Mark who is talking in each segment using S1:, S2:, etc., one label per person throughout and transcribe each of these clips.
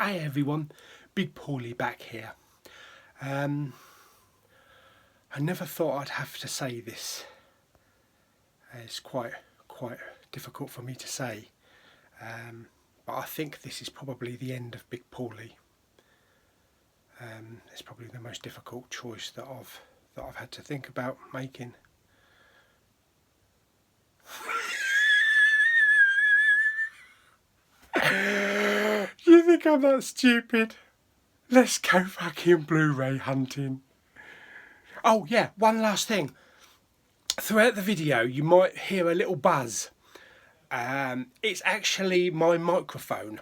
S1: Hey everyone, Big Pauly back here. I never thought I'd have to say this. It's quite difficult for me to say, but I think this is probably the end of Big Pauly. It's probably the most difficult choice that I've had to think about making. You think I'm that stupid? Let's go fucking Blu-ray hunting. Oh yeah, one last thing. Throughout the video you might hear a little buzz. It's actually my microphone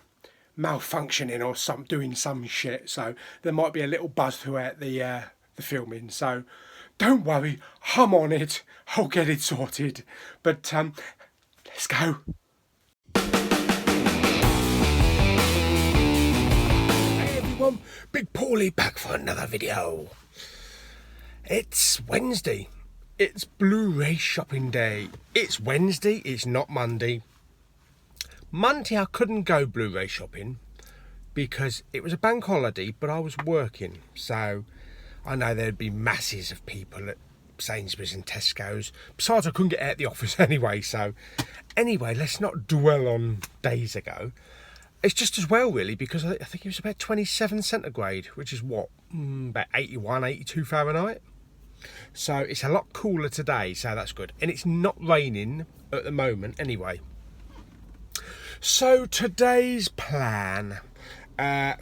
S1: malfunctioning or doing some shit, so there might be a little buzz throughout the filming, so don't worry, I'm on it, I'll get it sorted. But let's go. Big Pauly back for another video. It's Wednesday. It's Blu-ray shopping day. It's Wednesday, it's not Monday. Monday I couldn't go Blu-ray shopping because it was a bank holiday, but I was working. So I know there'd be masses of people at Sainsbury's and Tesco's. Besides, I couldn't get out of the office anyway. So anyway, let's not dwell on days ago. It's just as well, really, because I think it was about 27 centigrade, which is what, about 81, 82 Fahrenheit. So it's a lot cooler today, so that's good. And it's not raining at the moment anyway. So today's plan.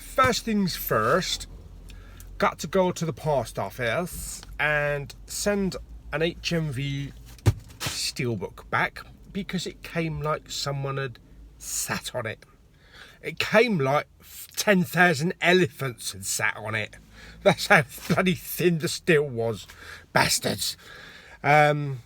S1: First things first, got to go to the post office and send an HMV steelbook back because it came like someone had sat on it. It came like 10,000 elephants had sat on it. That's how bloody thin the steel was. Bastards. So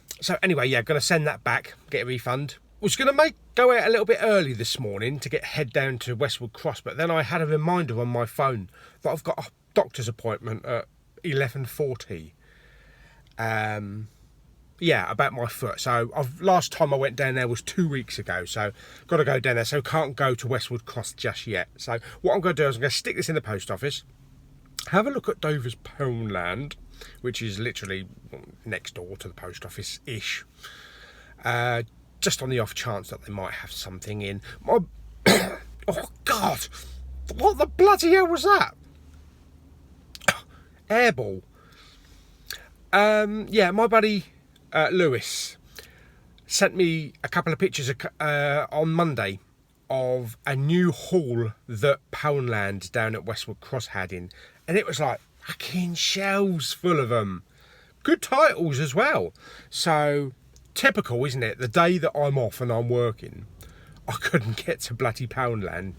S1: anyway, yeah, going to send that back, get a refund. Was going to go out a little bit early this morning to head down to Westwood Cross, but then I had a reminder on my phone that I've got a doctor's appointment at 11:40. Yeah, about my foot. So last time I went down there was 2 weeks ago. So got to go down there. So can't go to Westwood Cross just yet. So what I'm going to do is I'm going to stick this in the post office. Have a look at Dover's Poundland, which is literally next door to the post office-ish. Just on the off chance that they might have something in. Oh, God. What the bloody hell was that? Airball. Yeah, my buddy... Lewis sent me a couple of pictures on Monday of a new haul that Poundland down at Westwood Cross had in, and it was like fucking shelves full of them. Good titles as well. So typical, isn't it? The day that I'm off and I'm working, I couldn't get to bloody Poundland.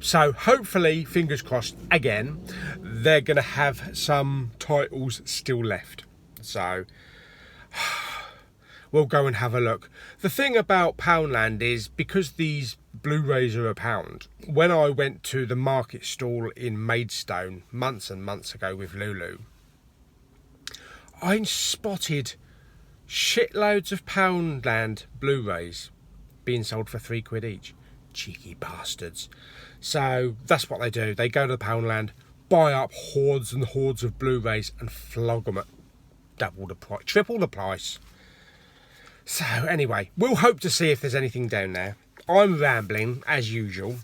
S1: So hopefully, fingers crossed again, they're going to have some titles still left. So we'll go and have a look. The thing about Poundland is, because these Blu-rays are £1, when I went to the market stall in Maidstone months and months ago with Lulu, I spotted shitloads of Poundland Blu-rays being sold for £3 each. Cheeky bastards. So that's what they do. They go to the Poundland, buy up hordes and hordes of Blu-rays and flog them at double the price, triple the price. So anyway, we'll hope to see if there's anything down there. I'm rambling as usual.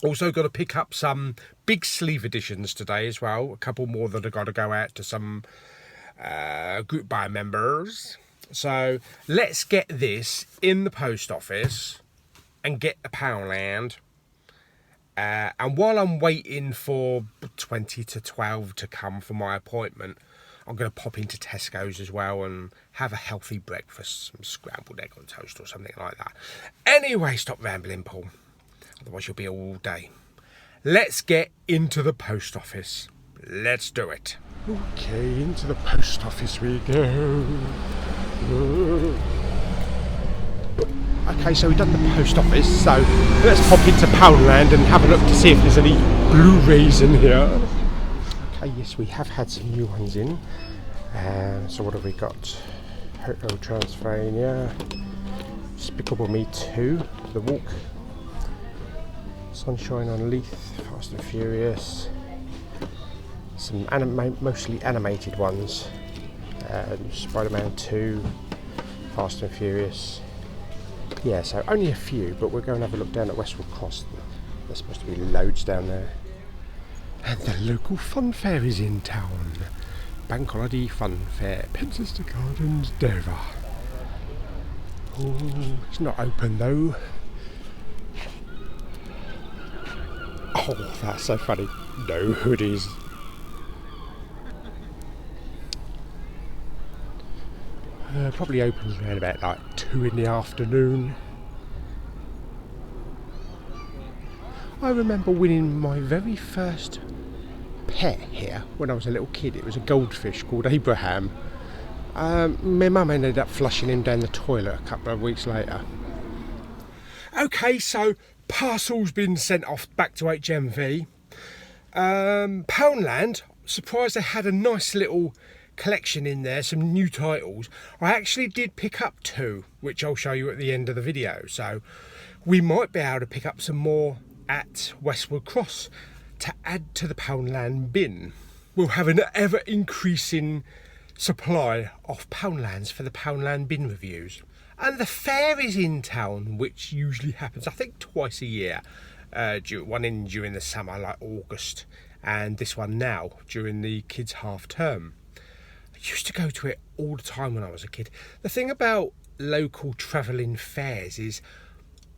S1: Also got to pick up some big sleeve editions today as well. A couple more that have got to go out to some group buy members. So let's get this in the post office and get the Poundland. And while I'm waiting for 20 to 12 to come for my appointment, I'm going to pop into Tesco's as well and have a healthy breakfast, some scrambled egg on toast or something like that. Anyway, stop rambling, Paul. Otherwise you'll be all day. Let's get into the post office. Let's do it. Okay, into the post office we go. Okay, so we've done the post office, so let's pop into Poundland and have a look to see if there's any Blu-rays in here. Okay, yes, we have had some new ones in. So what have we got? Hotel Transylvania, Despicable Me 2, The Walk, Sunshine on Leith Fast and Furious. Some mostly animated ones. Spider-Man 2, Fast and Furious. Yeah, so only a few, but we're going to have a look down at Westwood Cross. There's supposed to be loads down there. And the local fun fair is in town. Bank Holiday Fun Fair, Pensister Gardens, Dover. Oh, it's not open though. Oh, that's so funny. No hoodies. Probably opens around about like 2 in the afternoon. I remember winning my very first pet here when I was a little kid. It was a goldfish called Abraham. My mum ended up flushing him down the toilet a couple of weeks later. Okay, so parcel's been sent off back to HMV. Poundland, surprised they had a nice little collection in there, some new titles. I actually did pick up 2, which I'll show you at the end of the video. So we might be able to pick up some more at Westwood Cross to add to the Poundland bin. We'll have an ever increasing supply of Poundlands for the Poundland bin reviews. And the fair is in town, which usually happens, I think, twice a year. One during the summer, like August, and this one now during the kids' half term. I used to go to it all the time when I was a kid. The thing about local travelling fairs is,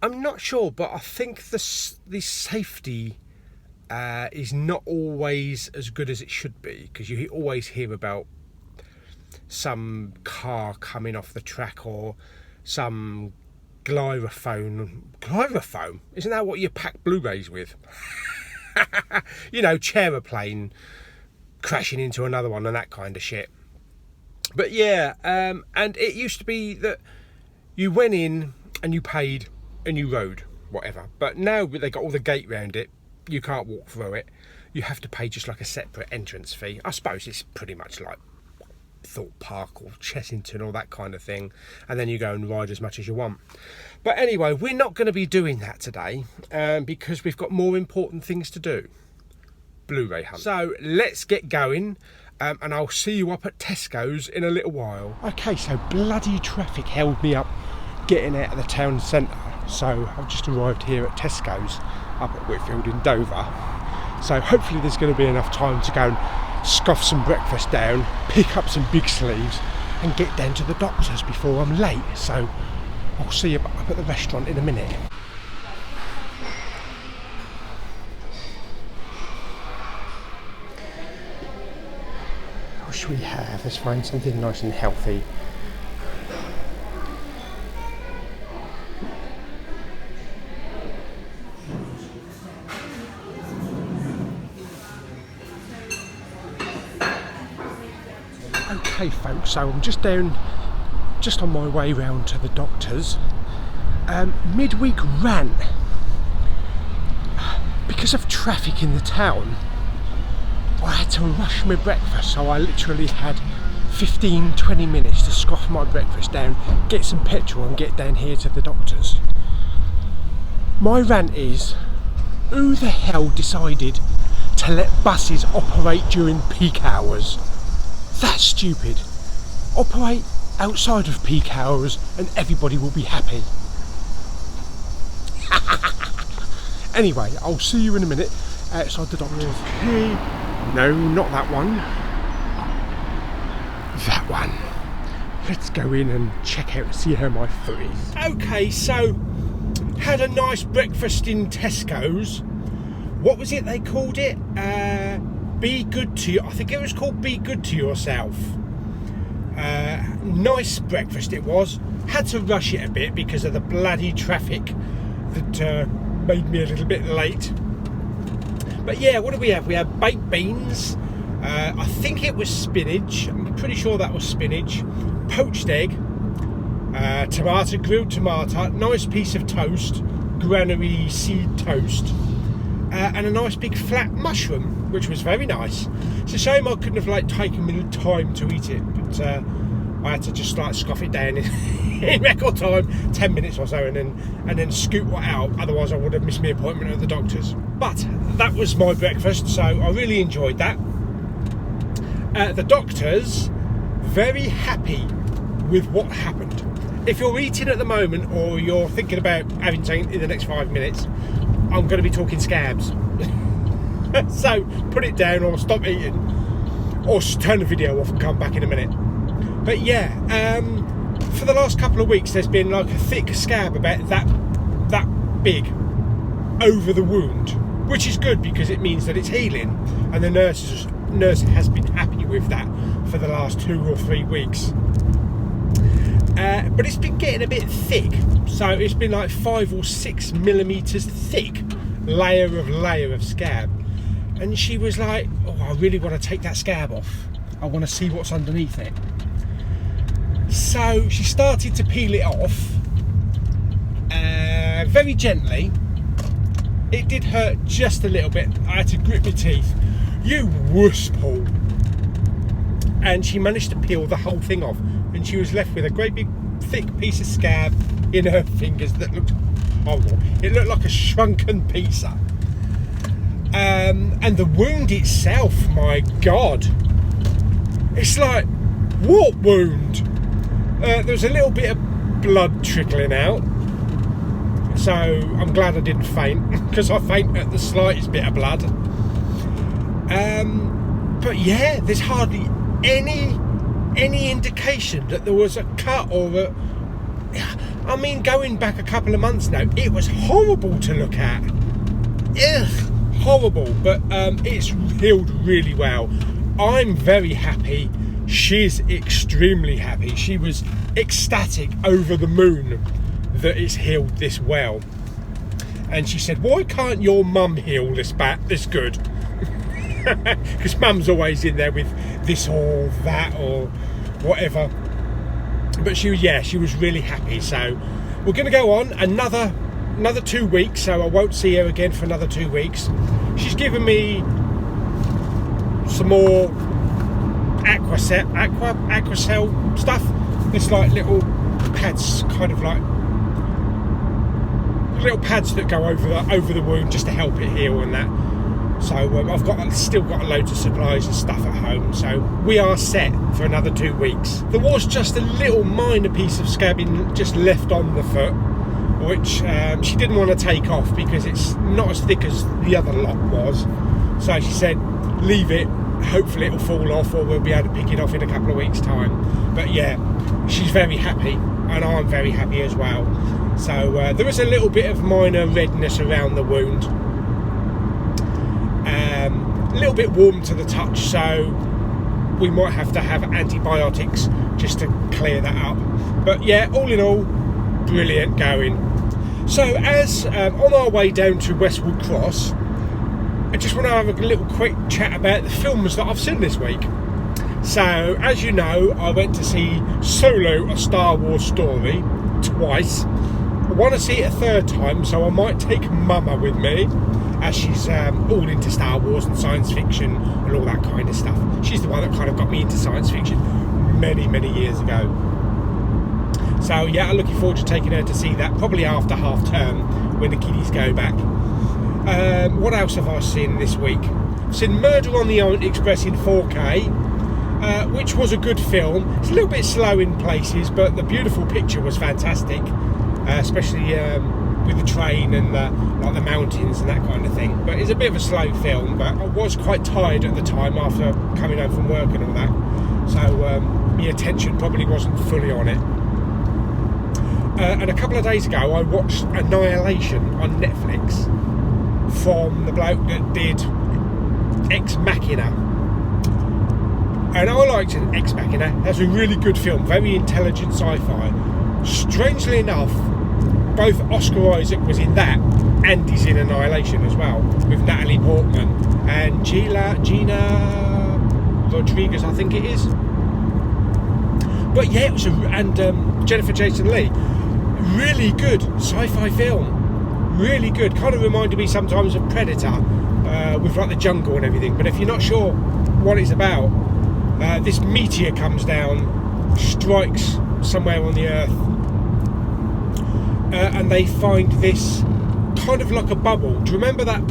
S1: I'm not sure, but I think the safety is not always as good as it should be, because you always hear about some car coming off the track or some gyrophone. Gyrophone? Isn't that what you pack Blu-rays with? You know, chair-a-plane crashing into another one and that kind of shit. But yeah, and it used to be that you went in and you paid and you rode, whatever. But now they got all the gate round it, you can't walk through it. You have to pay just like a separate entrance fee. I suppose it's pretty much like Thorpe Park or Chessington or that kind of thing. And then you go and ride as much as you want. But anyway, we're not going to be doing that today because we've got more important things to do. Blu-ray hunt. So let's get going. And I'll see you up at Tesco's in a little while. Okay, so bloody traffic held me up getting out of the town centre. So I've just arrived here at Tesco's up at Whitfield in Dover. So hopefully there's going to be enough time to go and scoff some breakfast down, pick up some big sleeves and get down to the doctor's before I'm late. So I'll see you up at the restaurant in a minute. What should we have? Let's find something nice and healthy. Okay folks, so I'm just on my way round to the doctor's. Midweek rant. Because of traffic in the town, I had to rush my breakfast, so I literally had 15-20 minutes to scoff my breakfast down, get some petrol and get down here to the doctor's. My rant is, who the hell decided to let buses operate during peak hours? That's stupid. Operate outside of peak hours and everybody will be happy. Anyway, I'll see you in a minute outside the doctor's. No, not that one. That one. Let's go in and check out and see how my foot is. Okay, so had a nice breakfast in Tesco's. What was it they called it? Be good to you. I think it was called Be Good to Yourself. Nice breakfast it was. Had to rush it a bit because of the bloody traffic that made me a little bit late. But yeah, what did we have? We had baked beans. I think it was spinach. I'm pretty sure that was spinach. Poached egg. Tomato, grilled tomato. Nice piece of toast. Granary seed toast. And a nice big flat mushroom, which was very nice. It's a shame I couldn't have taken me the time to eat it, but I had to just like scoff it down in record time, 10 minutes or so, and then scoot it out. Otherwise I would have missed my appointment at the doctor's. But that was my breakfast, so I really enjoyed that. The doctor's very happy with what happened. If you're eating at the moment, or you're thinking about having something in the next 5 minutes, I'm going to be talking scabs. So put it down, or stop eating, or turn the video off and come back in a minute. But yeah, for the last couple of weeks there's been like a thick scab about that big over the wound, which is good because it means that it's healing, and the nurse has been happy with that for the last 2 or 3 weeks. But it's been getting a bit thick, so it's been like 5 or 6 millimeters thick, layer of scab. And she was like, oh, I really want to take that scab off, I want to see what's underneath it. So she started to peel it off, very gently. It did hurt just a little bit. I had to grip my teeth. You wuss, Paul. And she managed to peel the whole thing off, and she was left with a great big thick piece of scab in her fingers that looked horrible. It looked like a shrunken pizza. And the wound itself, my God, it's like, what wound? There's a little bit of blood trickling out, so I'm glad I didn't faint, because I faint at the slightest bit of blood. But yeah, there's hardly any indication that there was a cut or I mean, going back a couple of months now, it was horrible to look at. Ugh, horrible. But it's healed really well. I'm very happy. She's extremely happy. She was ecstatic, over the moon that it's healed this well. And she said, why can't your mum heal this good? Because mum's always in there with this or that or whatever. But she was really happy. So we're going to go on another 2 weeks, so I won't see her again for another 2 weeks. She's given me some more Aquacel stuff. It's like little pads, kind of like little pads that go over the wound just to help it heal and that. So I've still got loads of supplies and stuff at home, so we are set for another 2 weeks. There was just a little minor piece of scabbing just left on the foot, which she didn't want to take off because it's not as thick as the other lot was. So she said, leave it, hopefully it'll fall off, or we'll be able to pick it off in a couple of weeks' time. But yeah, she's very happy, and I'm very happy as well. So there is a little bit of minor redness around the wound. A little bit warm to the touch, so we might have to have antibiotics just to clear that up. But yeah, all in all, brilliant going. So as on our way down to Westwood Cross, I just want to have a little quick chat about the films that I've seen this week. So as you know, I went to see Solo, a Star Wars story, twice. I want to see it a third time, so I might take Mama with me, as she's all into Star Wars and science fiction and all that kind of stuff. She's the one that kind of got me into science fiction many years ago. So yeah, I'm looking forward to taking her to see that, probably after half term when the kiddies go back. What else have I seen this week? I've seen Murder on the Orient Express in 4K, which was a good film. It's a little bit slow in places, but the beautiful picture was fantastic, especially with the train and like the mountains and that kind of thing. But it's a bit of a slow film, but I was quite tired at the time after coming home from work and all that, so my attention probably wasn't fully on it. And a couple of days ago I watched Annihilation on Netflix from the bloke that did Ex Machina, and I liked Ex Machina. That's a really good film, very intelligent sci-fi. Strangely enough, both Oscar Isaac was in that, and he's in Annihilation as well, with Natalie Portman and Gina Rodriguez, I think it is. But yeah, it was and Jennifer Jason Leigh. Really good sci-fi film, really good. Kind of reminded me sometimes of Predator, with like the jungle and everything. But if you're not sure what it's about, this meteor comes down strikes somewhere on the earth, and they find this kind of like a bubble. Do you remember that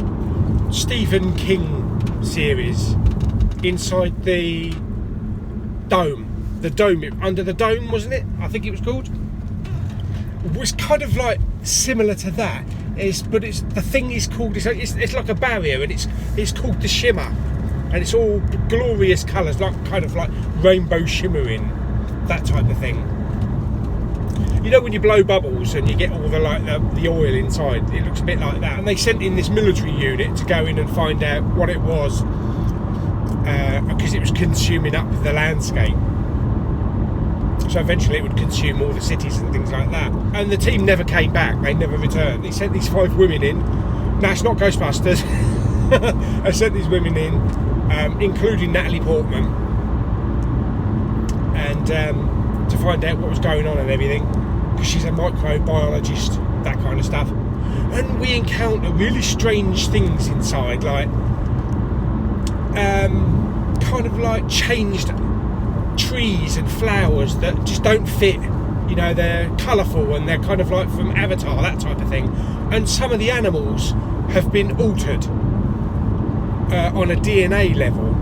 S1: Stephen King series inside the dome? The dome, under the dome, wasn't it? I think it was called. It was kind of like similar to that. But the thing is called, it's like a barrier, and it's called the shimmer, and it's all glorious colours, like kind of like rainbow shimmering, that type of thing. You know when you blow bubbles and you get all the oil inside, it looks a bit like that. And they sent in this military unit to go in and find out what it was, because it was consuming up the landscape. So eventually it would consume all the cities and things like that. And the team never came back, they never returned. They sent these 5 women in. No, it's not Ghostbusters. They sent these women in, including Natalie Portman, and to find out what was going on and everything, because she's a microbiologist, that kind of stuff. And we encounter really strange things inside, like kind of like changed trees and flowers that just don't fit. You know, they're colourful and they're kind of like from Avatar, that type of thing. And some of the animals have been altered on a DNA level.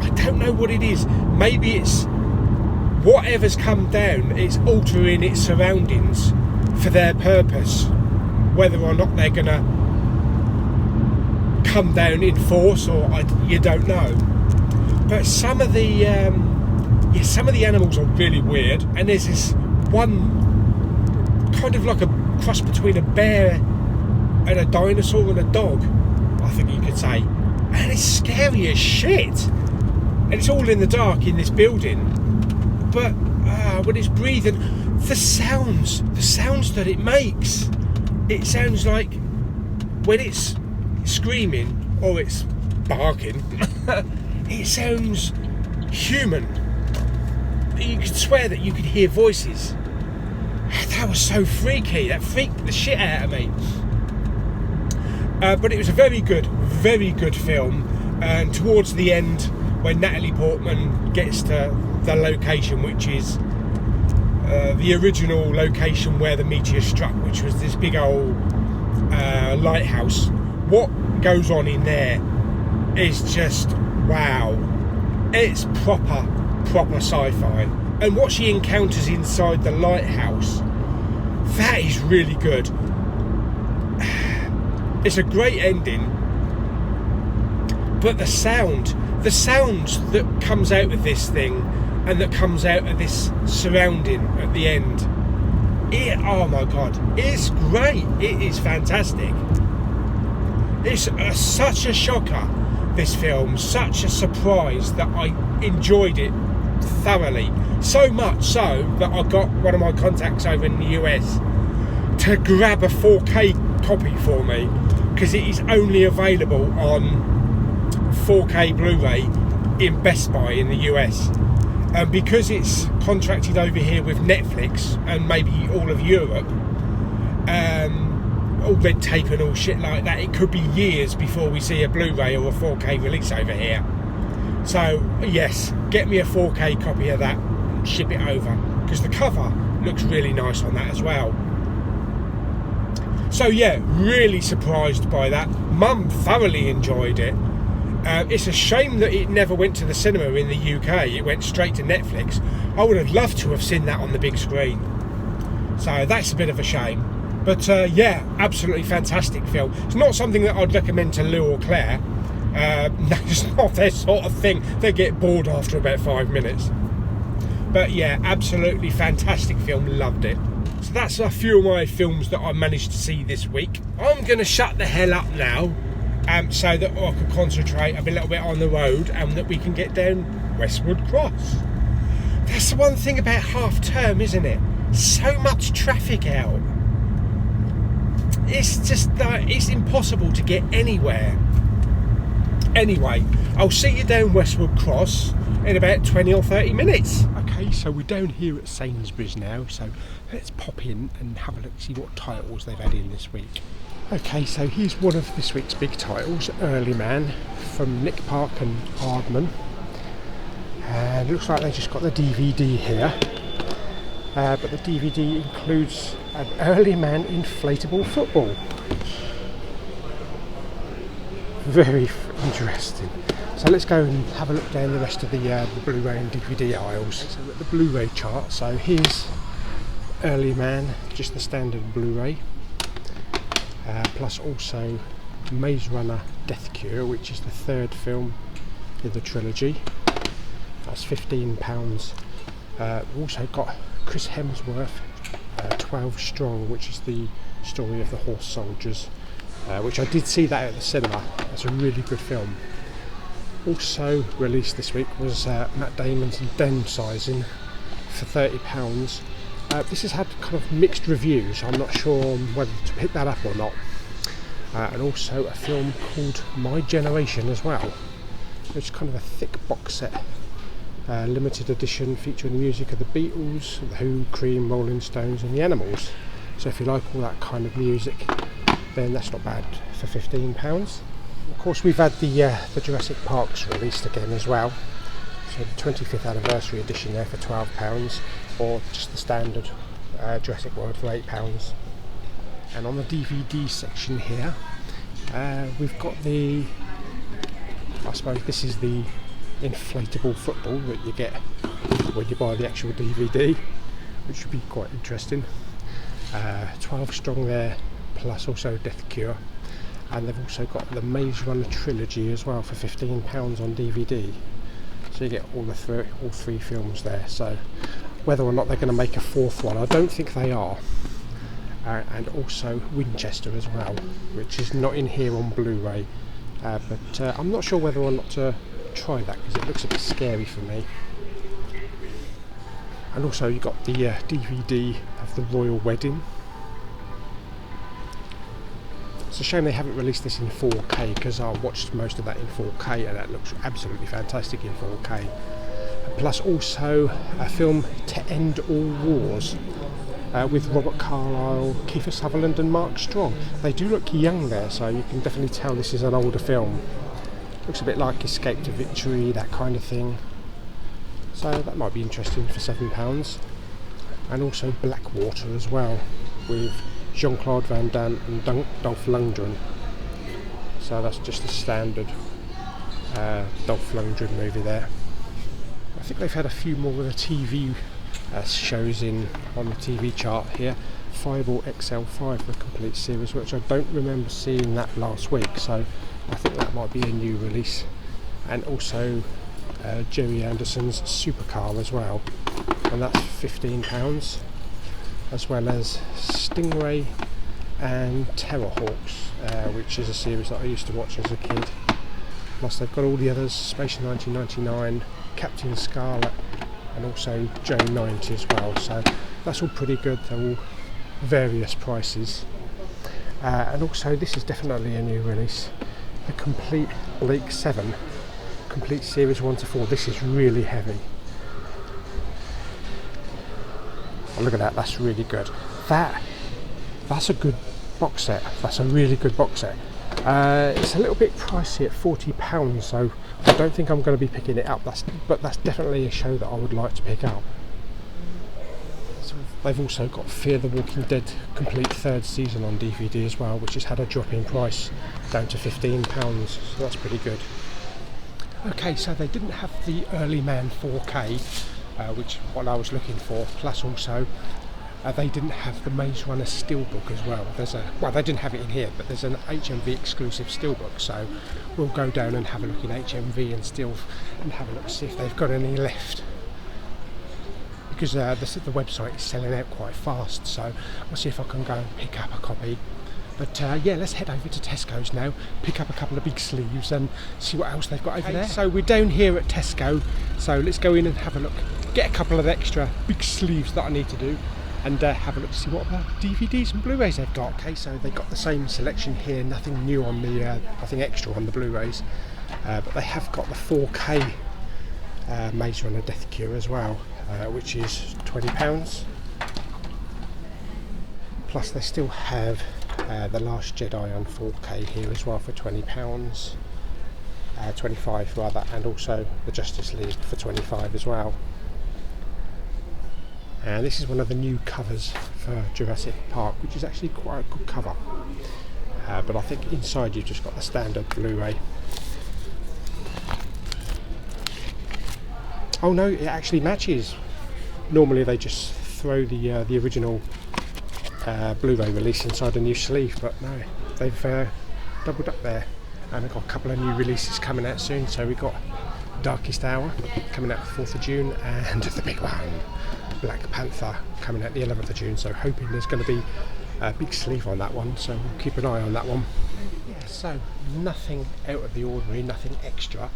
S1: I don't know what it is. Maybe it's whatever's come down, it's altering its surroundings for their purpose. Whether or not they're going to come down in force, or you don't know. But some of the animals are really weird, and there's this one kind of like a cross between a bear and a dinosaur and a dog, I think you could say, and it's scary as shit. And it's all in the dark in this building, but when it's breathing, the sounds that it makes, it sounds like when it's screaming or it's barking, it sounds human. You could swear that you could hear voices. That was so freaky. That freaked the shit out of me. But it was a very good film. And towards the end, when Natalie Portman gets to the location, which is the original location where the meteor struck, which was this big old lighthouse, what goes on in there is just wow. It's proper sci-fi. And what she encounters inside the lighthouse, that is really good. It's a great ending, but the sounds that comes out of this thing and that comes out of this surrounding at the end, oh my god, it's great. It is fantastic. It's such a shocker, this film, such a surprise, that I enjoyed it thoroughly. So much so that I got one of my contacts over in the US to grab a 4K copy for me, because it is only available on 4K Blu-ray in Best Buy in the US. And because it's contracted over here with Netflix and maybe all of Europe, all red tape and all shit like that, it could be years before we see a Blu-ray or a 4K release over here. So yes, get me a 4K copy of that and ship it over, because the cover looks really nice on that as well. So yeah, really surprised by that. Mum thoroughly enjoyed it. It's a shame that it never went to the cinema in the UK. It went straight to Netflix. I would have loved to have seen that on the big screen. So that's a bit of a shame. But yeah, absolutely fantastic film. It's not something that I'd recommend to Lou or Claire. No, it's not their sort of thing. They get bored after about 5 minutes. But yeah, absolutely fantastic film. Loved it. So that's a few of my films that I managed to see this week. I'm going to shut the hell up now, so that I can concentrate a little bit on the road and that we can get down Westwood Cross. That's the one thing about half term, isn't it? So much traffic out. It's just it's impossible to get anywhere. Anyway, I'll see you down Westwood Cross in about 20 or 30 minutes. Okay, so we're down here at Sainsbury's now, so let's pop in and have a look, see what titles they've had in this week. Okay, so here's one of this week's big titles, Early Man, from Nick Park and Aardman. And it looks like they just got the DVD here. but the DVD includes an early man inflatable football. Very interesting. So let's go and have a look down the rest of the Blu-ray and DVD aisles. So at the Blu-ray chart, so here's Early Man, just the standard Blu-ray, plus also Maze Runner Death Cure, which is the third film in the trilogy. That's £15. We've also got Chris Hemsworth, 12 Strong, which is the story of the horse soldiers, which I did see that at the cinema. That's a really good film. Also released this week was Matt Damon's Downsizing for £30. This has had kind of mixed reviews. I'm not sure whether to pick that up or not. And also a film called My Generation as well, which is kind of a thick box set, limited edition featuring the music of the Beatles, the Who, Cream, Rolling Stones and the Animals. So if you like all that kind of music, then that's not bad for £15. Of course, we've had the Jurassic Parks released again as well. So the 25th anniversary edition there for £12, or just the standard Jurassic World for £8. And on the DVD section here, we've got I suppose this is the inflatable football that you get when you buy the actual DVD, which should be quite interesting. 12 Strong there, plus also Death Cure. And they've also got the Maze Runner trilogy as well for £15 on DVD. So you get all three films there. So whether or not they're going to make a fourth one, I don't think they are. And also Winchester as well, which is not in here on Blu-ray. But I'm not sure whether or not to try that because it looks a bit scary for me. And also you got the DVD of the Royal Wedding. It's a shame they haven't released this in 4K because I watched most of that in 4K and that looks absolutely fantastic in 4K. Plus also a film To End All Wars with Robert Carlyle, Kiefer Sutherland and Mark Strong. They do look young there, so you can definitely tell this is an older film. Looks a bit like Escape to Victory, that kind of thing. So that might be interesting for £7. And also Blackwater as well, with Jean-Claude Van Damme and Dolph Lundgren. So that's just a standard Dolph Lundgren movie there. I think they've had a few more of the TV shows in on the TV chart here. Fireball XL5, the complete series, which I don't remember seeing that last week, so I think that might be a new release. And also Jerry Anderson's Supercar as well, and that's £15, as well as Stingray and Terrorhawks, which is a series that I used to watch as a kid. Plus they've got all the others, Space 1999, Captain Scarlet, and also J90 as well, so that's all pretty good. They're all various prices. And also this is definitely a new release, the Complete Blake 7, complete series 1 to 4. This is really heavy. Oh, look at that, that's really good. That's a good box set. That's a really good box set. It's a little bit pricey at £40, so I don't think I'm going to be picking it up. But that's definitely a show that I would like to pick up. So they've also got Fear the Walking Dead complete third season on DVD as well, which has had a drop in price down to £15, so that's pretty good. Okay, so they didn't have the Early Man 4K, which what I was looking for, plus also they didn't have the Maze Runner Steelbook as well. They didn't have it in here, but there's an HMV exclusive Steelbook, so we'll go down and have a look in HMV and have a look, see if they've got any left. Because the website is selling out quite fast, so I'll see if I can go and pick up a copy. But yeah, let's head over to Tesco's now, pick up a couple of big sleeves and see what else they've got over there. So we're down here at Tesco, so let's go in and have a look, get a couple of extra big sleeves that I need to do, and have a look to see what DVDs and Blu-rays they've got. Okay, so they've got the same selection here, nothing new on the, nothing extra on the Blu-rays, but they have got the 4K Maze Runner Death Cure as well, which is £20. Plus they still have The Last Jedi on 4K here as well for £20, 25 rather, and also the Justice League for 25 as well. And this is one of the new covers for Jurassic Park, which is actually quite a good cover. But I think inside you've just got the standard Blu-ray. Oh no, it actually matches. Normally they just throw the original Blu-ray release inside a new sleeve, but no, they've doubled up there. And we've got a couple of new releases coming out soon. So we've got Darkest Hour coming out the 4th of June, and the big one, Black Panther, coming out the 11th of June. So hoping there's going to be a big sleeve on that one, so we'll keep an eye on that one. Yeah, so nothing out of the ordinary, nothing extra.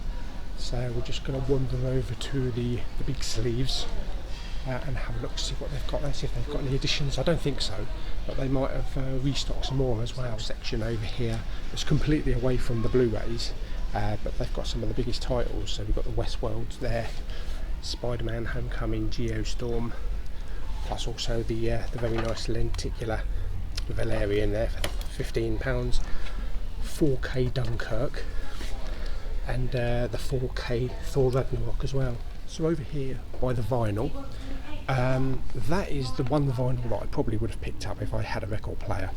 S1: So we're just going to wander over to the big sleeves and have a look, see what they've got there, see if they've got any additions. I don't think so, but they might have restocked some more as well. Section over here is completely away from the Blu-rays, but they've got some of the biggest titles. So we've got the Westworlds there, Spider-Man Homecoming, Geostorm, plus also the very nice lenticular Valerian there for £15, 4K Dunkirk, and the 4K Thor Ragnarok as well. So over here by the vinyl, that is the one vinyl that I probably would have picked up if I had a record player.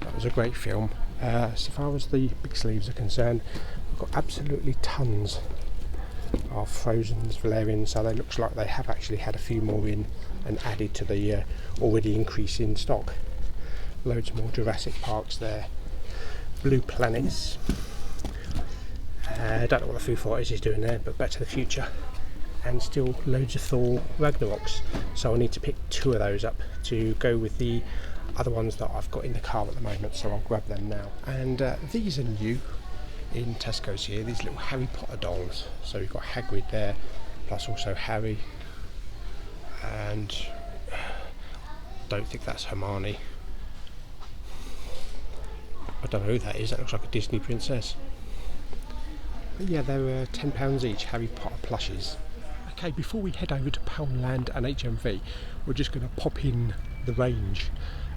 S1: That was a great film. So far as the big sleeves are concerned, we've got absolutely tons of Frozen's, Valerians, so it looks like they have actually had a few more in and added to the already increase in stock. Loads more Jurassic Parks there, Blue Planets. I don't know what the Foo Fighters is doing there, but Back to the Future, and still loads of Thor Ragnaroks. So I need to pick 2 of those up to go with the other ones that I've got in the car at the moment, so I'll grab them now. And these are new in Tesco's here, these little Harry Potter dolls. So we've got Hagrid there, plus also Harry, and don't think that's Hermione. I don't know who that is, that looks like a Disney princess. But yeah, they're £10 each, Harry Potter plushies. Okay, before we head over to Poundland and HMV, we're just going to pop in the range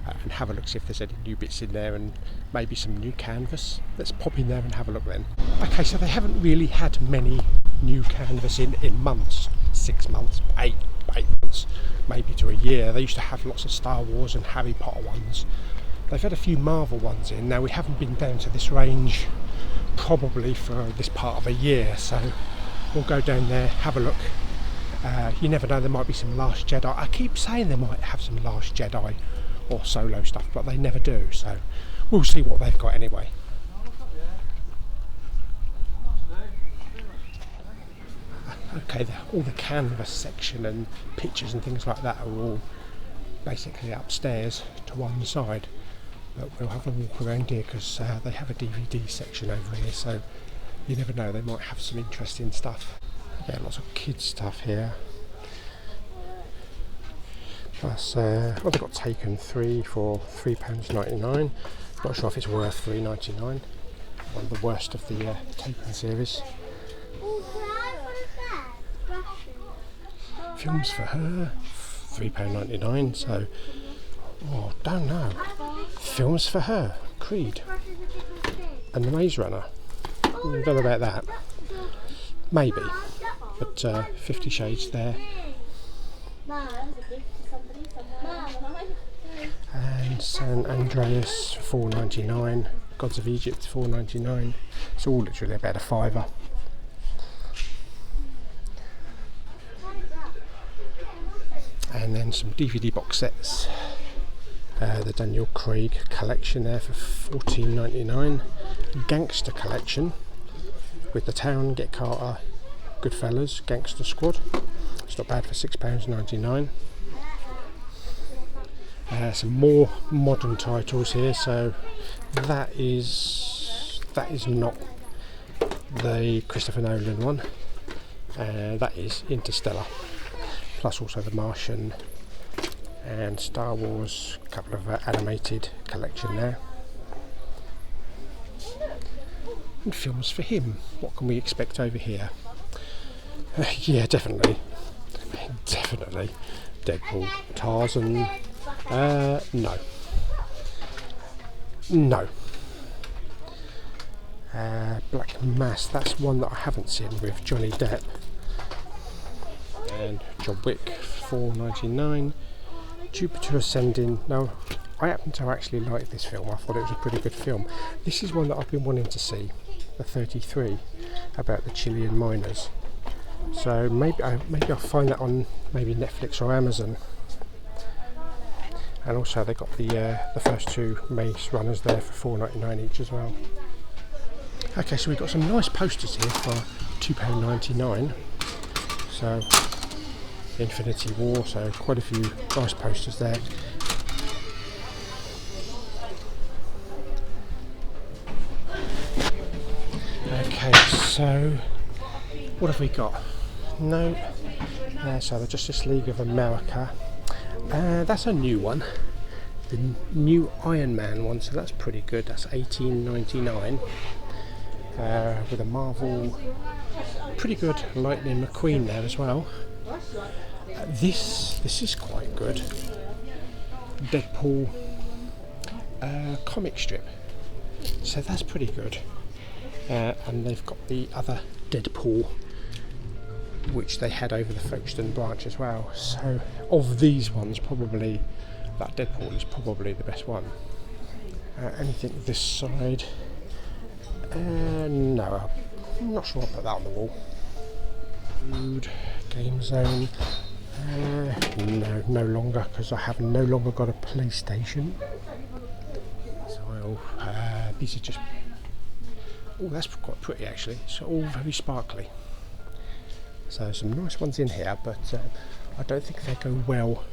S1: and have a look, see if there's any new bits in there and maybe some new canvas. Let's pop in there and have a look then. Okay, so they haven't really had many new canvas in months, 6 months, 8 months, maybe to a year. They used to have lots of Star Wars and Harry Potter ones. They've had a few Marvel ones in. Now we haven't been down to this range probably for this part of a year, so we'll go down there, have a look. You never know, there might be some Last Jedi. I keep saying they might have some Last Jedi or Solo stuff, but they never do, so we'll see what they've got anyway. Okay, all the canvas section and pictures and things like that are all basically upstairs to one side, but we'll have a walk around here because they have a DVD section over here, so you never know, they might have some interesting stuff. Yeah, lots of kids stuff here. Plus, well, they've got Taken 3 for £3.99. Not sure if it's worth £3.99. One of the worst of the Taken series. Films for Her, £3.99. So, oh, don't know. Films for Her, Creed, and The Maze Runner. Don't know about that. Maybe, but 50 Shades there. And San Andreas £4.99, Gods of Egypt £4.99. It's all literally about a £5. And then some DVD box sets. The Daniel Craig collection there for £14.99. Gangster collection with The Town, Get Carter, Goodfellas, Gangster Squad. It's not bad for £6.99. Some more modern titles here. So that is not the Christopher Nolan one. That is Interstellar. Plus also The Martian and Star Wars. A couple of animated collection there. And films for him. What can we expect over here? Yeah, definitely. Deadpool, Tarzan. No. Black Mass. That's one that I haven't seen with Johnny Depp. and John Wick, £4.99. Jupiter Ascending. Now, I happen to actually like this film. I thought it was a pretty good film. This is one that I've been wanting to see, the 33, about the Chilean miners. So maybe I'll find that on maybe Netflix or Amazon. And also they got the first two Maze Runners there for £4.99 each as well. Okay, so we've got some nice posters here for £2.99. So Infinity War, so quite a few nice posters there. Okay, so what have we got? No, so the Justice League of America. That's a new one, the new Iron Man one, so that's pretty good. That's $18.99 with a Marvel, pretty good Lightning McQueen there as well. This is quite good. Deadpool comic strip, so that's pretty good. And they've got the other Deadpool, which they had over the Folkestone branch as well. So of these ones, probably that Deadpool is probably the best one. Anything this side? No, I'm not sure I'll put that on the wall. Food, Game Zone. No longer, because I have no longer got a PlayStation. So these are just. Oh, that's quite pretty actually. It's all very sparkly. So some nice ones in here, but I don't think they go well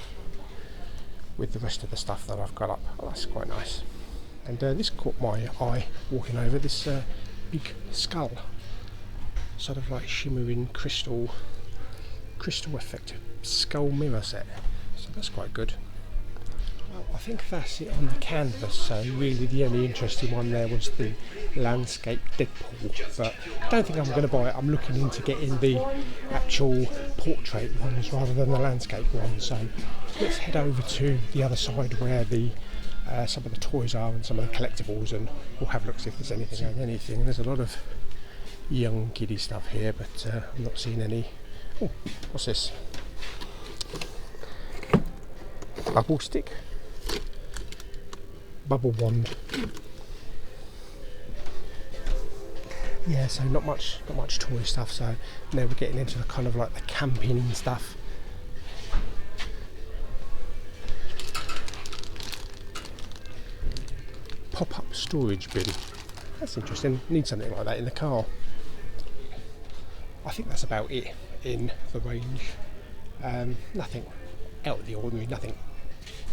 S1: with the rest of the stuff that I've got up. Oh, that's quite nice. And this caught my eye walking over, this big skull, sort of like shimmering crystal effect skull mirror set. So that's quite good. Well, I think that's it on the canvas. So really the only interesting one there was the landscape Deadpool, but I don't think I'm going to buy it. I'm looking into getting the actual portrait ones rather than the landscape ones. So let's head over to the other side where the some of the toys are and some of the collectibles, and we'll have a look see if there's anything. There's a lot of young kiddie stuff here, but I'm not seeing any. Oh, what's this? Bubble stick, bubble wand. Yeah, so not much toy stuff. So now we're getting into the kind of like the camping stuff. Pop-up storage bin. That's interesting. Need something like that in the car. I think that's about it in the range. Nothing out of the ordinary. Nothing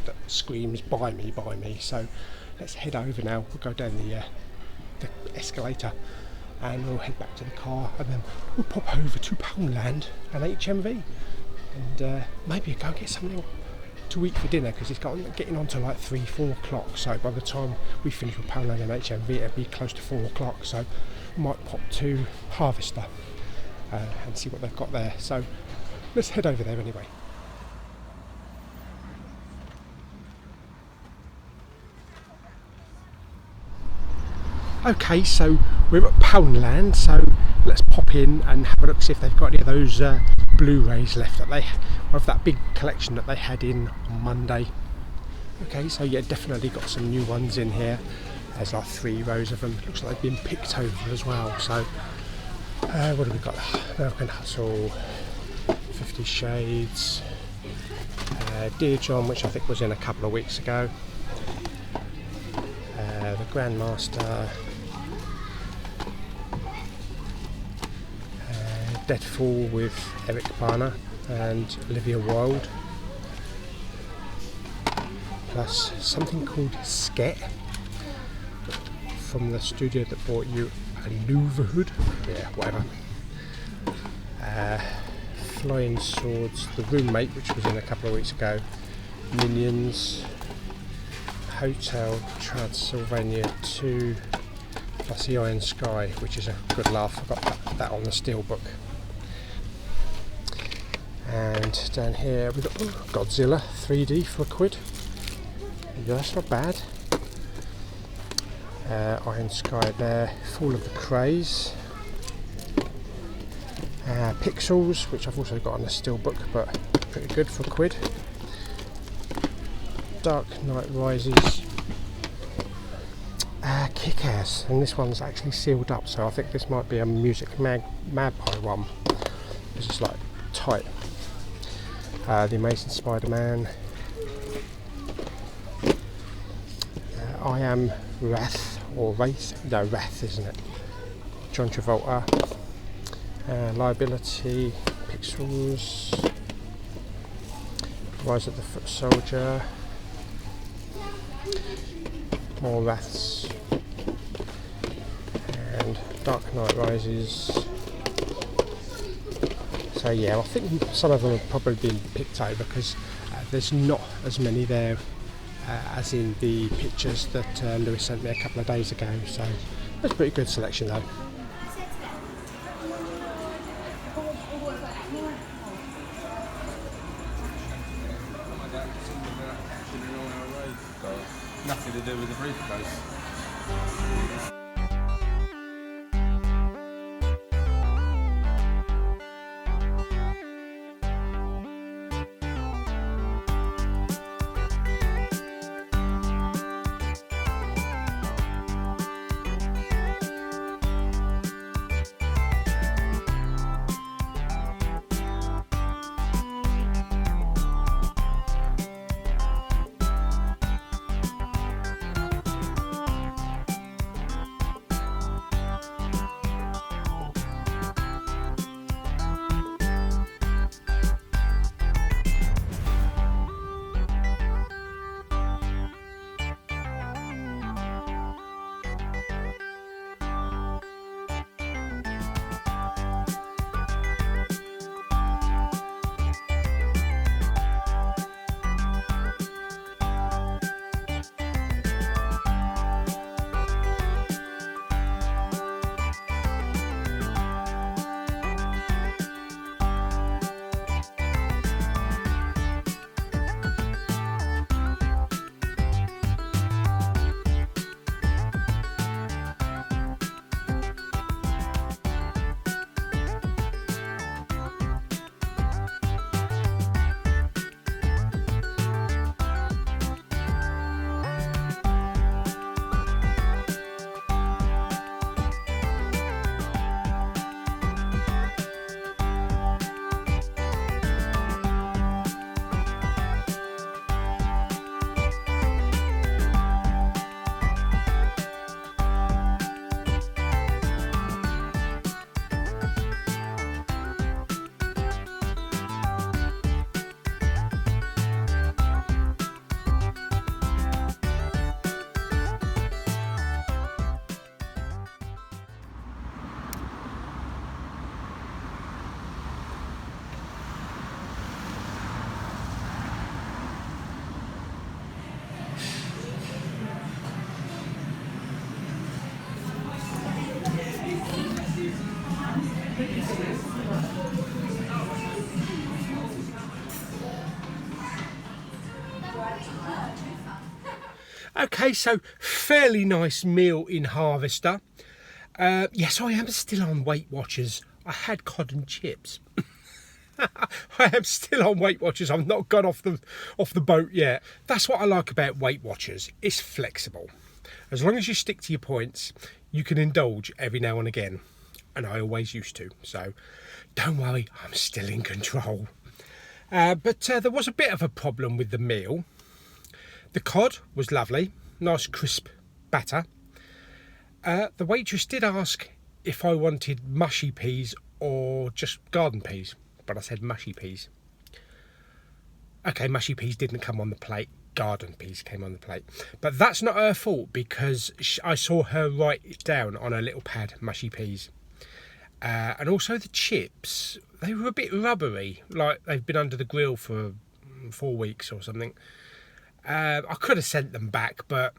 S1: that screams buy me. So let's head over now. We'll go down the escalator and we'll head back to the car, and then we'll pop over to Poundland and HMV, and maybe go and get something to eat for dinner, because it's getting on to like 3-4 o'clock. So by the time we finish with Poundland and HMV, it'll be close to 4 o'clock. So we might pop to Harvester and see what they've got there. So let's head over there anyway. Okay, so we're at Poundland, so let's pop in and have a look, see if they've got any of those Blu-rays left that they of that big collection that they had in on Monday. Okay, so yeah, definitely got some new ones in here. There's like 3 rows of them. Looks like they've been picked over as well. So what have we got? American Hustle, 50 Shades, Dear John, which I think was in a couple of weeks ago, the Grandmaster, Deadfall with Eric Bana and Olivia Wilde, plus something called Sket from the studio that brought you a Neighborhood, yeah, whatever. Flying Swords, The Roommate, which was in a couple of weeks ago, Minions, Hotel Transylvania 2, plus the Iron Sky, which is a good laugh. I got that on the Steelbook. And down here we've got Godzilla 3D for £1. Yeah, that's not bad. Iron Sky there, Fall of the Craze, Pixels, which I've also got on a steelbook, but pretty good for £1. Dark Knight Rises. Kick-Ass, and this one's actually sealed up, so I think this might be a Music Magpie one. It's just like tight. The Amazing Spider-Man. I Am Wrath, or Wraith? No, Wrath, isn't it? John Travolta. Liability. Pixels. Rise of the Foot Soldier. More Wraths. And Dark Knight Rises. So yeah, I think some of them have probably been picked out because there's not as many there as in the pictures that Lewis sent me a couple of days ago. So that's a pretty good selection though.
S2: Nothing to do with the briefcase.
S1: Okay, so fairly nice meal in Harvester. Yes, I am still on Weight Watchers. I had cod and chips. I am still on Weight Watchers. I've not got off the boat yet. That's what I like about Weight Watchers. It's flexible. As long as you stick to your points, you can indulge every now and again. And I always used to. So don't worry, I'm still in control. But there was a bit of a problem with the meal. The cod was lovely, nice crisp batter. The waitress did ask if I wanted mushy peas or just garden peas, but I said mushy peas. Okay, mushy peas didn't come on the plate, garden peas came on the plate. But that's not her fault because I saw her write it down on her little pad, mushy peas. And also the chips, they were a bit rubbery, like they've been under the grill for 4 weeks or something. I could have sent them back, but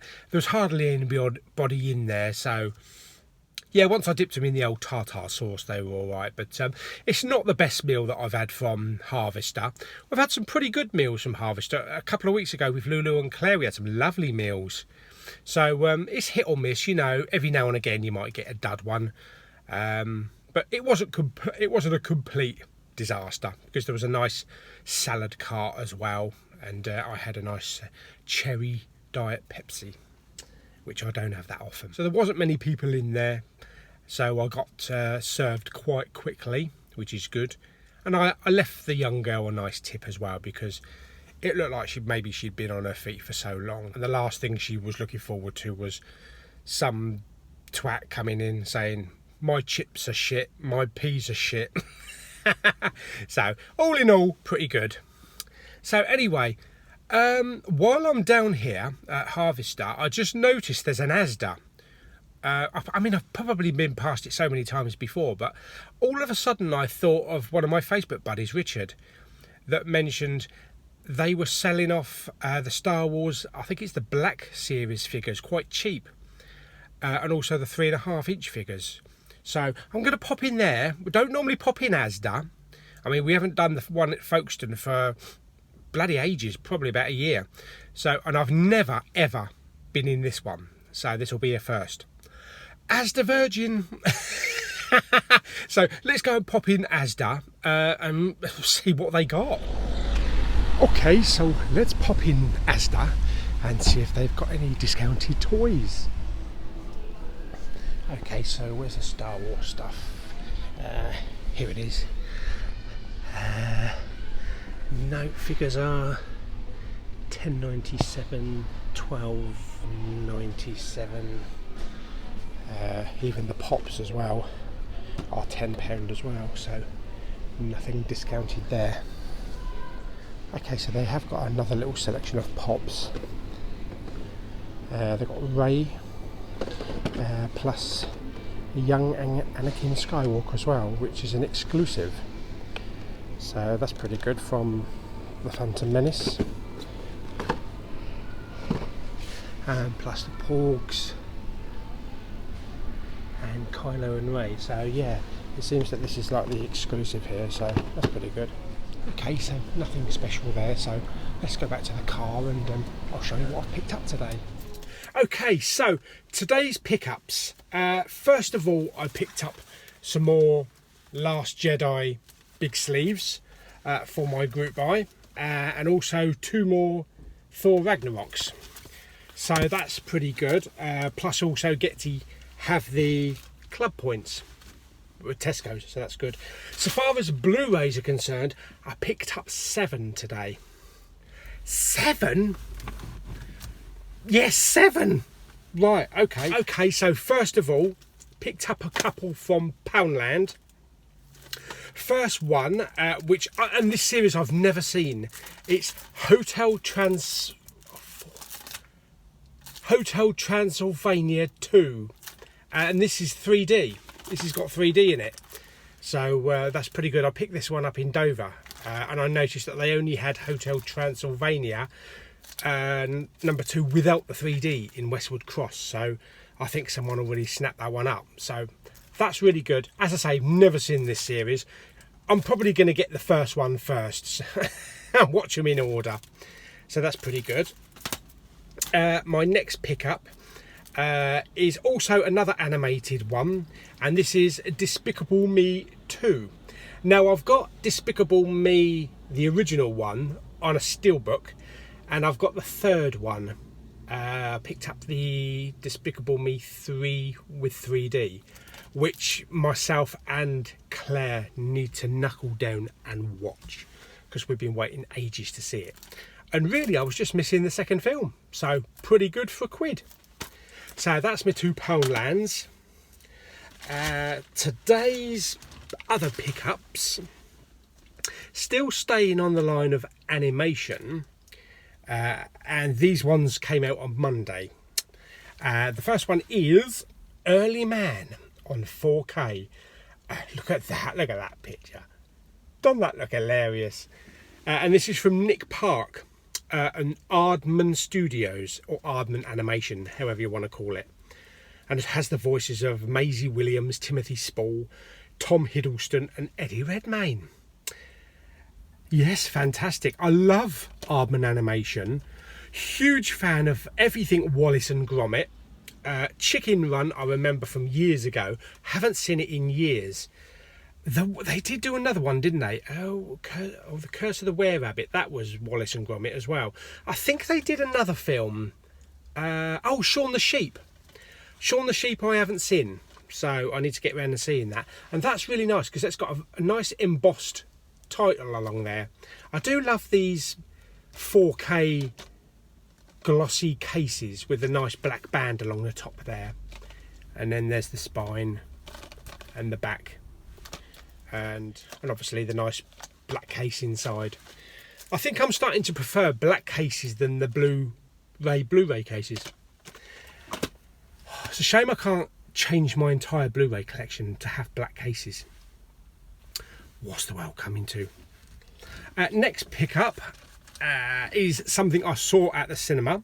S1: there was hardly anybody in there, so yeah, once I dipped them in the old tartar sauce, they were all right. But it's not the best meal that I've had from Harvester. We've had some pretty good meals from Harvester. A couple of weeks ago with Lulu and Claire, we had some lovely meals. So it's hit or miss, you know. Every now and again, you might get a dud one. But it wasn't a complete disaster, because there was a nice salad cart as well, and I had a nice cherry diet Pepsi, which I don't have that often. So there wasn't many people in there, so I got served quite quickly, which is good. And I left the young girl a nice tip as well, because it looked like maybe she'd been on her feet for so long, and the last thing she was looking forward to was some twat coming in saying, "My chips are shit, my peas are shit." So all in all, pretty good. So anyway, while I'm down here at Harvester, I just noticed there's an Asda. I mean, I've probably been past it so many times before, but all of a sudden I thought of one of my Facebook buddies, Richard, that mentioned they were selling off the Star Wars, I think it's the Black Series figures, quite cheap, and also the 3.5-inch figures. So I'm going to pop in there. We don't normally pop in Asda. I mean, we haven't done the one at Folkestone for bloody ages, probably about a year. So, and I've never ever been in this one, so this will be a first. Asda Virgin. So let's go and pop in Asda and see what they got. Okay, so let's pop in Asda and see if they've got any discounted toys. Okay, so where's the Star Wars stuff? Here it is. No, figures are £10.97, £12.97. Even the pops as well are £10 as well, so nothing discounted there. Okay, so they have got another little selection of pops. They've got Ray, plus young Anakin Skywalker as well, which is an exclusive. So that's pretty good, from the Phantom Menace. And plus the Porgs and Kylo and Rey. So yeah, it seems that this is like the exclusive here, so that's pretty good. Okay, so nothing special there, so let's go back to the car and I'll show you what I've picked up today. Okay, so today's pickups. First of all, I picked up some more Last Jedi big sleeves for my group buy, and also 2 more Thor Ragnaroks. So that's pretty good. Plus also get to have the club points with Tesco, so that's good. So far as Blu-rays are concerned, I picked up 7 today. 7? Yes, 7! Right, okay. Okay, so first of all, picked up a couple from Poundland. First one, which, and this series I've never seen, it's Hotel Transylvania 2. And this is 3D. This has got 3D in it. So that's pretty good. I picked this one up in Dover. And I noticed that they only had Hotel Transylvania number 2 without the 3D in Westwood Cross. So I think someone already snapped that one up. So that's really good. As I say, never seen this series. I'm probably going to get the first one first and watch them in order. So that's pretty good. My next pickup is also another animated one, and this is Despicable Me 2. Now, I've got Despicable Me, the original one, on a steelbook, and I've got the third one. Picked up the Despicable Me 3 with 3D, which myself and Claire need to knuckle down and watch, because we've been waiting ages to see it. And really, I was just missing the second film, so pretty good for £1. So that's my 2 Poundlands. Today's other pickups, still staying on the line of animation, and these ones came out on Monday. The first one is Early Man on 4K. Look at that picture. Doesn't that look hilarious? And this is from Nick Park and Aardman Studios, or Aardman Animation, however you want to call it. And it has the voices of Maisie Williams, Timothy Spall, Tom Hiddleston and Eddie Redmayne. Yes, fantastic. I love Aardman Animation. Huge fan of everything Wallace and Gromit. Chicken Run, I remember from years ago. Haven't seen it in years. They did do another one, didn't they? The Curse of the Were-Rabbit. That was Wallace and Gromit as well. I think they did another film. Shaun the Sheep. Shaun the Sheep I haven't seen, so I need to get around and seeing that. And that's really nice because it's got a nice embossed title along there. I do love these 4K glossy cases with a nice black band along the top there. And then there's the spine and the back. And obviously the nice black case inside. I think I'm starting to prefer black cases than the Blu-ray cases. It's a shame I can't change my entire Blu-ray collection to have black cases. What's the world coming to? Next pickup is something I saw at the cinema,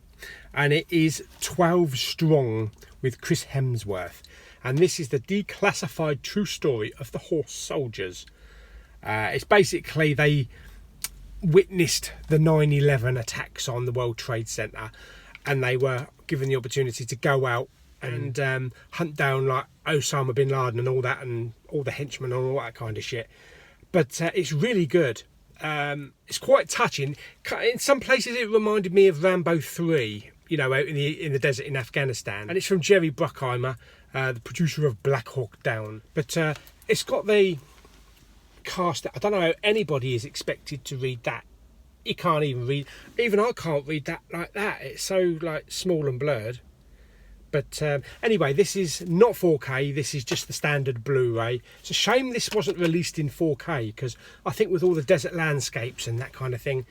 S1: and it is 12 Strong with Chris Hemsworth. And this is the declassified true story of the horse soldiers. It's basically they witnessed the 9/11 attacks on the World Trade Center, and they were given the opportunity to go out and hunt down like Osama bin Laden and all that, and all the henchmen and all that kind of shit. But it's really good. It's quite touching. In some places it reminded me of Rambo 3, you know, out in the desert in Afghanistan. And it's from Jerry Bruckheimer, the producer of Black Hawk Down. But it's got the cast. I don't know how anybody is expected to read that. You can't even read. Even I can't read that like that. It's so like small and blurred. But anyway, this is not 4K. This is just the standard Blu-ray. It's a shame this wasn't released in 4K, because I think with all the desert landscapes and that kind of thing,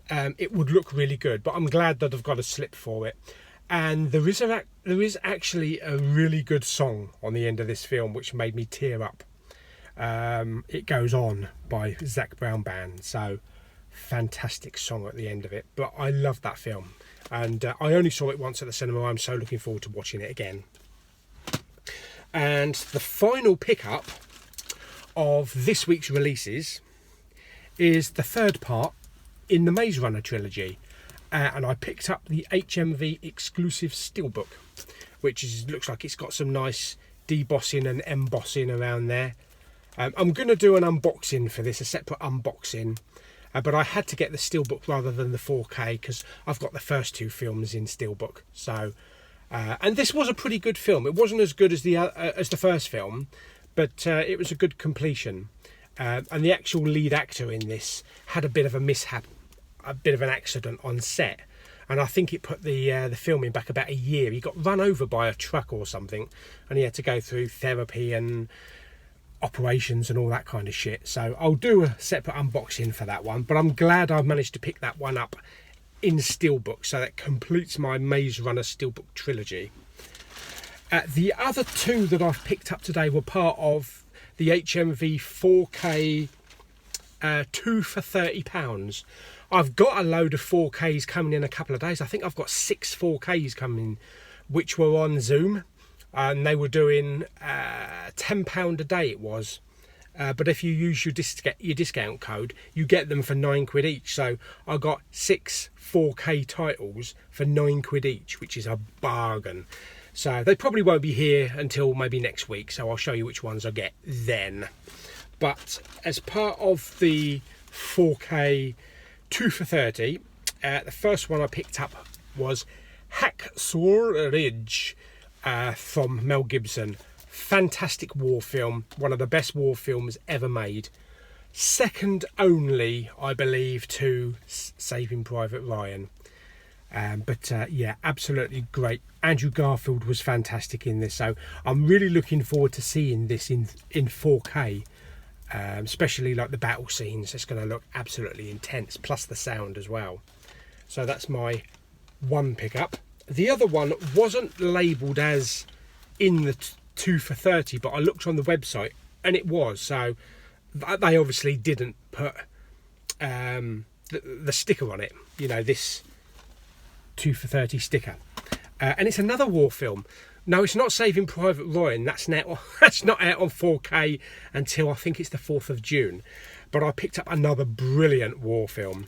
S1: it would look really good. But I'm glad that I've got a slip for it. And there is actually a really good song on the end of this film, which made me tear up. It Goes On by Zac Brown Band. So fantastic song at the end of it. But I love that film. And I only saw it once at the cinema. I'm so looking forward to watching it again. And the final pickup of this week's releases is the third part in the Maze Runner trilogy. And I picked up the HMV exclusive steelbook, which looks like it's got some nice debossing and embossing around there. I'm going to do an unboxing for this, a separate unboxing. But I had to get the steelbook rather than the 4K because I've got the first two films in steelbook. So, and this was a pretty good film. It wasn't as good as the first film, but it was a good completion. And the actual lead actor in this had a bit of a mishap, a bit of an accident on set, and I think it put the filming back about a year. He got run over by a truck or something, and he had to go through therapy and operations and all that kind of shit. So I'll do a separate unboxing for that one, but I'm glad I've managed to pick that one up in steelbook, so that completes my Maze Runner steelbook trilogy. The other two that I've picked up today were part of the HMV 4K 2 for £30. I've got a load of 4Ks coming in a couple of days. I think I've got 6 4Ks coming, which were on Zoom. And they were doing £10 a day it was. But if you use your discount code, you get them for £9 each. So I got 6 4K titles for £9 each, which is a bargain. So they probably won't be here until maybe next week. So I'll show you which ones I get then. But as part of the 4K 2 for 30, the first one I picked up was Hacksaw Ridge. From Mel Gibson. Fantastic war film, one of the best war films ever made. Second only, I believe, to Saving Private Ryan. But yeah, absolutely great. Andrew Garfield was fantastic in this, so I'm really looking forward to seeing this in 4K. Especially like the battle scenes. It's going to look absolutely intense, plus the sound as well. So that's my one pickup. The other one wasn't labelled as in the 2 for 30, but I looked on the website and it was. So they obviously didn't put the sticker on it, you know, this 2 for 30 sticker. And it's another war film. No, it's not Saving Private Ryan. That's not out on 4K until I think it's the 4th of June. But I picked up another brilliant war film,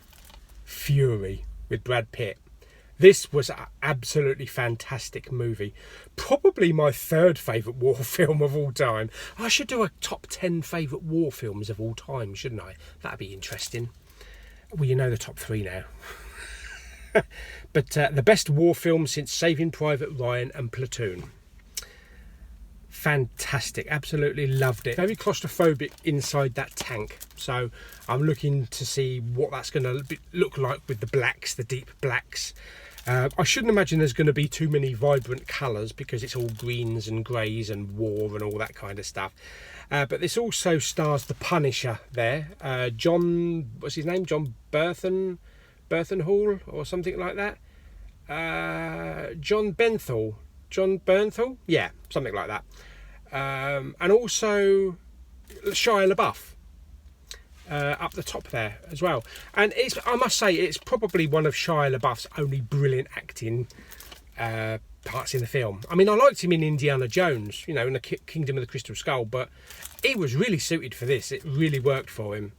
S1: Fury, with Brad Pitt. This was an absolutely fantastic movie. Probably my third favourite war film of all time. I should do a top 10 favourite war films of all time, shouldn't I? That'd be interesting. Well, you know the top 3 now. But the best war film since Saving Private Ryan and Platoon. Fantastic, absolutely loved it. Very claustrophobic inside that tank, so I'm looking to see what that's going to look like with the blacks, the deep blacks. I shouldn't imagine there's going to be too many vibrant colours because it's all greens and greys and war and all that kind of stuff. But this also stars the Punisher there, John, what's his name? John Berthenhall or something like that. John Bernthal, yeah, something like that. And also Shia LaBeouf up the top there as well. And I must say, it's probably one of Shia LaBeouf's only brilliant acting parts in the film. I mean, I liked him in Indiana Jones, you know, in the Kingdom of the Crystal Skull, but he was really suited for this. It really worked for him.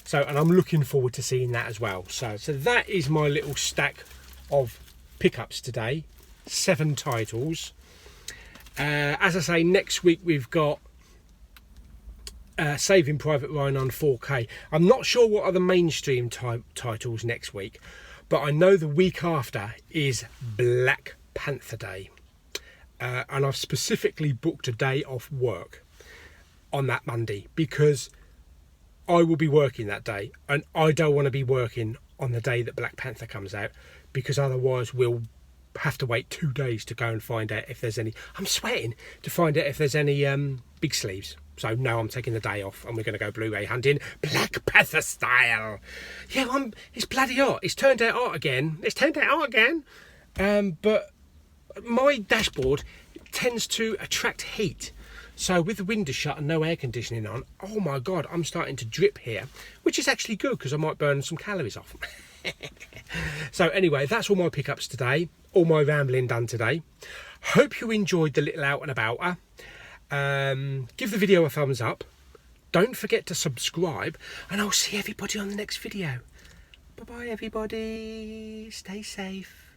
S1: So, and I'm looking forward to seeing that as well. So that is my little stack of pickups today. 7 titles. As I say, next week we've got Saving Private Ryan on 4K. I'm not sure what are the mainstream titles next week, but I know the week after is Black Panther Day. And I've specifically booked a day off work on that Monday because I will be working that day, and I don't want to be working on the day that Black Panther comes out, because otherwise we'll have to wait 2 days to go and find out if there's any. I'm sweating to find out if there's any big sleeves. So no, I'm taking the day off and we're going to go Blu-ray hunting, Black Panther style. Yeah, it's bloody hot. It's turned out again. But my dashboard tends to attract heat. So with the window shut and no air conditioning on, oh my God, I'm starting to drip here, which is actually good because I might burn some calories off. So anyway, that's all my pickups today, all my rambling done today. Hope you enjoyed the little out and abouter. Give the video a thumbs up. Don't forget to subscribe, and I'll see everybody on the next video. Bye bye everybody, stay safe.